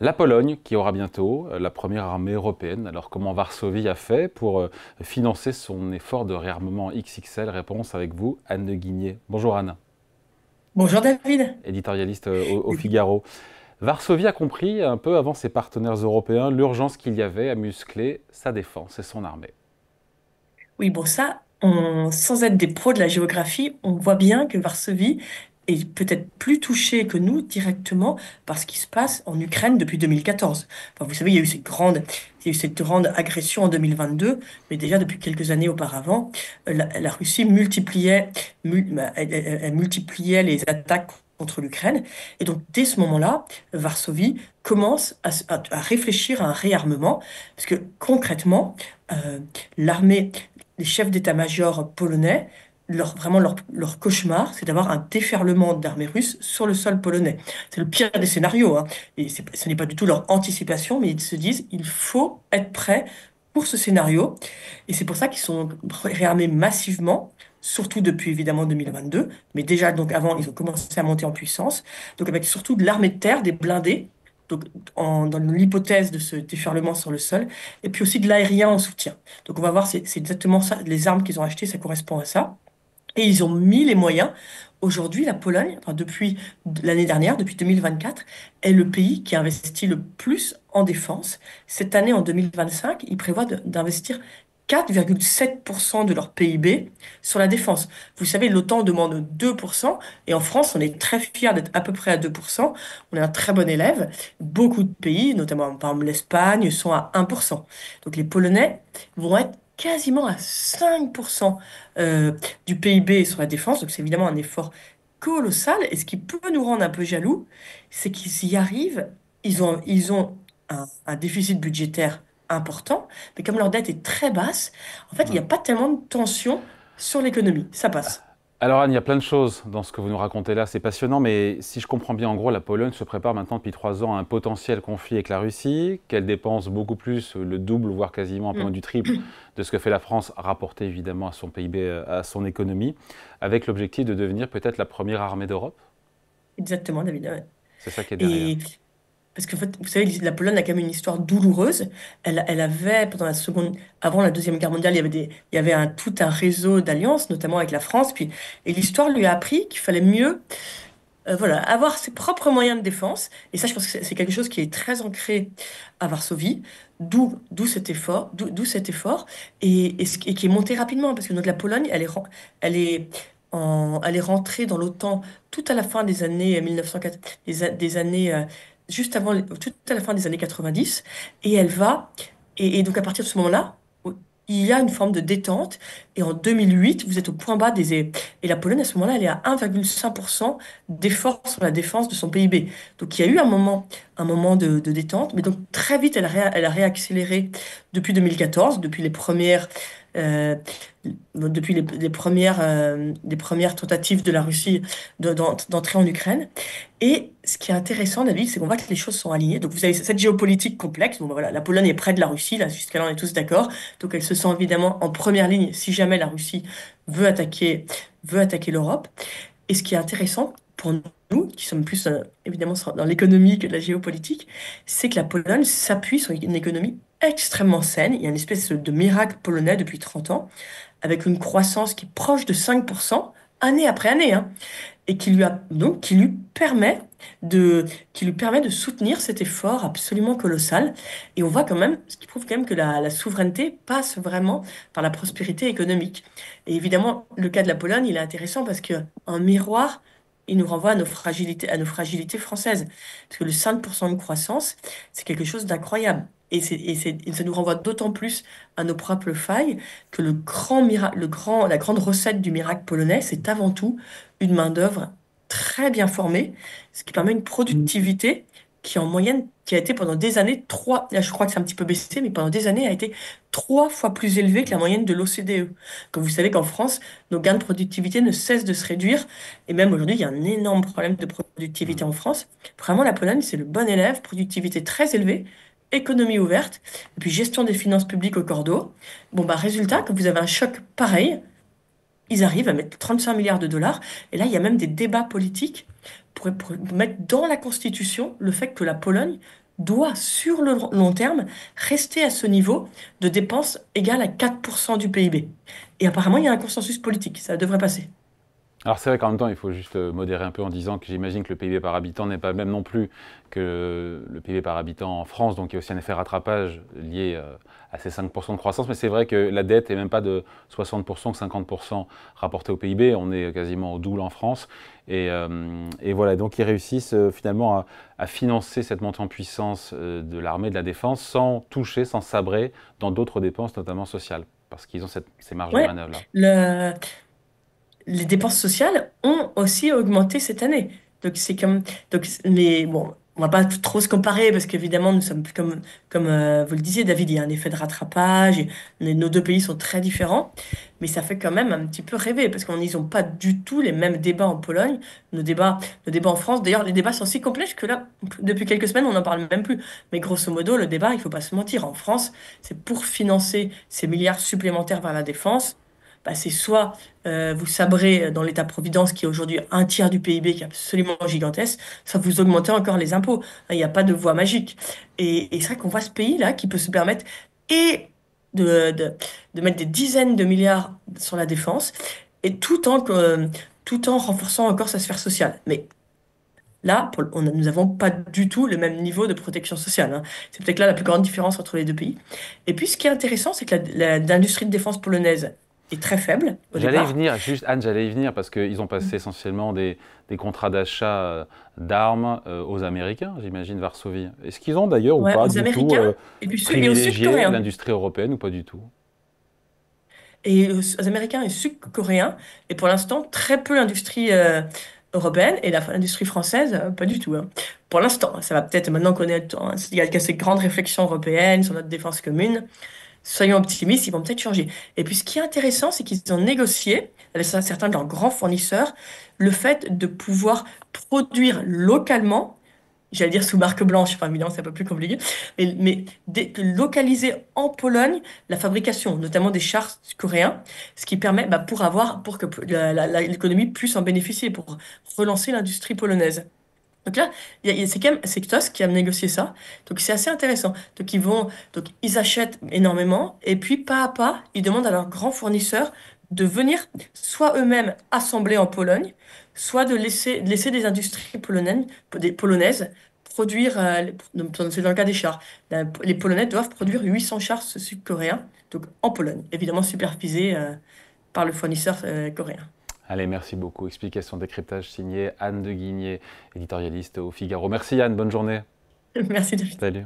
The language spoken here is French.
La Pologne, qui aura bientôt la première armée européenne. Alors comment Varsovie a fait pour financer son effort de réarmement XXL? Réponse avec vous, Anne de Guigné. Bonjour Anne, Bonjour David. éditorialiste au Figaro. Varsovie a compris un peu avant ses partenaires européens l'urgence qu'il y avait à muscler sa défense et son armée. Oui, bon ça, sans être des pros de la géographie, on voit bien que Varsovie est peut-être plus touchée que nous directement par ce qui se passe en Ukraine depuis 2014. Enfin, vous savez, il y a eu cette grande agression en 2022, mais déjà depuis quelques années auparavant, la Russie elle multipliait les attaques contre l'Ukraine. Et donc, dès ce moment-là, Varsovie commence à réfléchir à un réarmement, parce que concrètement, euh, l'armée les chefs d'état-major polonais, leur cauchemar, c'est d'avoir un déferlement d'armées russes sur le sol polonais. C'est le pire des scénarios, hein. Et ce n'est pas du tout leur anticipation, mais ils se disent, il faut être prêt pour ce scénario. Et c'est pour ça qu'ils sont réarmés massivement, surtout depuis évidemment 2022. Mais déjà, donc avant, ils ont commencé à monter en puissance. Donc avec surtout de l'armée de terre, des blindés. Donc, dans l'hypothèse de ce déferlement sur le sol, et puis aussi de l'aérien en soutien. Donc on va voir, c'est exactement ça, les armes qu'ils ont achetées, ça correspond à ça. Et ils ont mis les moyens. Aujourd'hui, la Pologne, enfin depuis l'année dernière, depuis 2024, est le pays qui investit le plus en défense. Cette année, en 2025, ils prévoient d'investir 4,7% de leur PIB sur la défense. Vous savez, l'OTAN demande 2%, et en France, on est très fiers d'être à peu près à 2%. On est un très bon élève. Beaucoup de pays, notamment par exemple l'Espagne, sont à 1%. Donc les Polonais vont être quasiment à 5% du PIB sur la défense. Donc c'est évidemment un effort colossal. Et ce qui peut nous rendre un peu jaloux, c'est qu'ils y arrivent. Ils ont un déficit budgétaire important, mais comme leur dette est très basse, en fait, il n'y a pas tellement de tension sur l'économie. Ça passe. Alors Anne, il y a plein de choses dans ce que vous nous racontez là, c'est passionnant, mais si je comprends bien, en gros, la Pologne se prépare maintenant depuis 3 ans à un potentiel conflit avec la Russie, qu'elle dépense beaucoup plus, le double, voire quasiment un peu moins Mm. du triple de ce que fait la France, rapporté évidemment à son PIB, à son économie, avec l'objectif de devenir peut-être la première armée d'Europe. Exactement, David. Ouais. C'est ça qui est derrière. Et parce que, en fait, vous savez, la Pologne a quand même une histoire douloureuse. Elle avait, pendant la seconde, avant la Deuxième Guerre mondiale, il y avait tout un réseau d'alliances, notamment avec la France. Et l'histoire lui a appris qu'il fallait mieux, voilà, avoir ses propres moyens de défense. Et ça, je pense que c'est quelque chose qui est très ancré à Varsovie. D'où cet effort, et qui est monté rapidement, parce que la Pologne, elle est rentrée dans l'OTAN tout à la fin des années 1904, des années juste avant, tout à la fin des années 90, et elle va, et donc à partir de ce moment-là, il y a une forme de détente, et en 2008, vous êtes au point bas et la Pologne, à ce moment-là, elle est à 1,5% d'effort sur la défense de son PIB. Donc il y a eu un moment de détente, mais donc très vite, elle a réaccéléré depuis 2014, euh, depuis les premières tentatives de la Russie d'entrer en Ukraine. Et ce qui est intéressant, David, c'est qu'on voit que les choses sont alignées. Donc vous avez cette géopolitique complexe. Bon, ben voilà, la Pologne est près de la Russie, là, jusqu'à là, on est tous d'accord. Donc elle se sent évidemment en première ligne si jamais la Russie veut attaquer, veut attaquer l'Europe. Et ce qui est intéressant pour nous, qui sommes plus évidemment dans l'économie que de la géopolitique, c'est que la Pologne s'appuie sur une économie extrêmement saine. Il y a une espèce de miracle polonais depuis 30 ans, avec une croissance qui est proche de 5% année après année, hein, et qui lui permet de soutenir cet effort absolument colossal. Et on voit quand même, ce qui prouve quand même que la souveraineté passe vraiment par la prospérité économique. Et évidemment, le cas de la Pologne, il est intéressant parce que en miroir, il nous renvoie à nos fragilités françaises. Parce que le 5% de croissance, c'est quelque chose d'incroyable. Et ça nous renvoie d'autant plus à nos propres failles que la grande recette du miracle polonais, c'est avant tout une main-d'œuvre très bien formée, ce qui permet une productivité qui, en moyenne, qui a été pendant des années, là je crois que c'est un petit peu baissé, mais pendant des années a été 3 fois plus élevée que la moyenne de l'OCDE. Comme vous savez qu'en France, nos gains de productivité ne cessent de se réduire, et même aujourd'hui, il y a un énorme problème de productivité Mm. en France. Vraiment, la Pologne, c'est le bon élève, productivité très élevée, économie ouverte, et puis gestion des finances publiques au cordeau. Bon, bah, résultat, quand vous avez un choc pareil, ils arrivent à mettre 35 milliards de dollars. Et là, il y a même des débats politiques pour mettre dans la Constitution le fait que la Pologne doit, sur le long terme, rester à ce niveau de dépenses égal à 4% du PIB. Et apparemment, il y a un consensus politique, ça devrait passer. Alors c'est vrai qu'en même temps, il faut juste modérer un peu en disant que j'imagine que le PIB par habitant n'est pas le même non plus que le PIB par habitant en France, donc il y a aussi un effet rattrapage lié à ces 5% de croissance, mais c'est vrai que la dette n'est même pas de 60% ou 50% rapportée au PIB, on est quasiment au double en France, et voilà, donc ils réussissent finalement à financer cette montée en puissance de l'armée, de la défense, sans toucher, sans sabrer dans d'autres dépenses, notamment sociales, parce qu'ils ont ces marges de Ouais, manœuvre-là. le, les dépenses sociales ont aussi augmenté cette année. Donc c'est comme mais bon, on va pas trop se comparer parce qu'évidemment nous sommes comme vous le disiez David, il y a un effet de rattrapage et nos deux pays sont très différents, mais ça fait quand même un petit peu rêver parce qu'on ils ont pas du tout les mêmes débats en Pologne, nos débats en France. D'ailleurs, les débats sont si complexes que là depuis quelques semaines on n'en parle même plus. Mais grosso modo, le débat, il faut pas se mentir, en France, c'est pour financer ces milliards supplémentaires vers la défense. Bah, c'est soit vous sabrez dans l'État-providence qui est aujourd'hui un tiers du PIB, qui est absolument gigantesque, soit vous augmentez encore les impôts. Il n'y a pas de voie magique. Et c'est vrai qu'on voit ce pays-là qui peut se permettre et de, de, de mettre des dizaines de milliards sur la défense, et tout en renforçant encore sa sphère sociale. Mais là, nous n'avons pas du tout le même niveau de protection sociale, hein. C'est peut-être là la plus grande différence entre les deux pays. Et puis, ce qui est intéressant, c'est que l'industrie de défense polonaise est très faible au J'allais y départ. venir, juste Anne, j'allais y venir parce qu'ils ont passé essentiellement des contrats d'achat d'armes aux Américains, j'imagine, Varsovie. Est-ce qu'ils ont d'ailleurs ou Ouais, pas aux du tout Américains et aux privilégié Sud-Coréens. l'industrie européenne ou pas du tout? Et aux Américains et Sud-Coréens. Et pour l'instant, très peu l'industrie européenne et l'industrie française, pas du tout, hein. Pour l'instant, ça va peut-être maintenant qu'on est, il y a ces grandes réflexions européennes sur notre défense commune. Soyons optimistes, ils vont peut-être changer. Et puis, ce qui est intéressant, c'est qu'ils ont négocié avec certains de leurs grands fournisseurs le fait de pouvoir produire localement, j'allais dire sous marque blanche, enfin évidemment c'est un peu plus compliqué, mais de localiser en Pologne la fabrication, notamment des chars coréens, ce qui permet pour que l'économie puisse en bénéficier, pour relancer l'industrie polonaise. Donc là, c'est quand même c'est Ktos qui a négocié ça. Donc c'est assez intéressant. Donc ils achètent énormément et puis pas à pas, ils demandent à leurs grands fournisseurs de venir soit eux-mêmes assembler en Pologne, soit de laisser des industries polonaises produire. C'est dans le cas des chars. Les Polonais doivent produire 800 chars sud-coréens, donc en Pologne, évidemment supervisés par le fournisseur coréen. Allez, merci beaucoup. Explication, décryptage signé Anne de Guigné, éditorialiste au Figaro. Merci Anne, bonne journée. Merci David. Salut.